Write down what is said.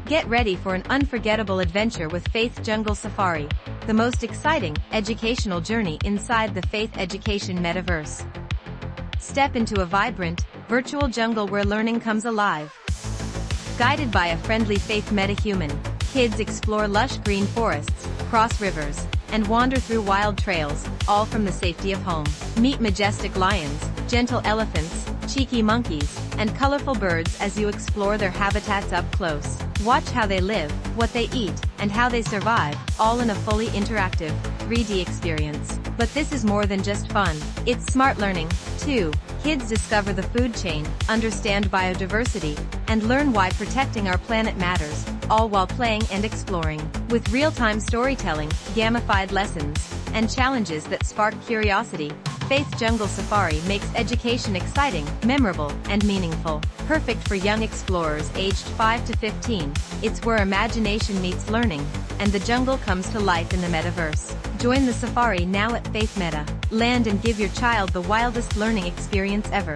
Get ready for an unforgettable adventure with Faith Jungle Safari, the most exciting, educational journey inside the Faith Education Metaverse. Step into a vibrant, virtual jungle where learning comes alive. Guided by a friendly Faith MetaHuman, kids explore lush green forests, cross rivers, and wander through wild trails, all from the safety of home. Meet majestic lions, gentle elephants, cheeky monkeys, and colorful birds as you explore their habitats up close. Watch how they live, what they eat, and how they survive, all in a fully interactive, 3D experience. But this is more than just fun. It's smart learning, too. Kids discover the food chain, understand biodiversity, and learn why protecting our planet matters, all while playing and exploring. With real-time storytelling, gamified lessons, and challenges that spark curiosity, Faith Jungle Safari makes education exciting, memorable, and meaningful. Perfect for young explorers aged 5 to 15, it's where imagination meets learning, and the jungle comes to life in the metaverse. Join the safari now at Faith Meta. Land and give your child the wildest learning experience ever.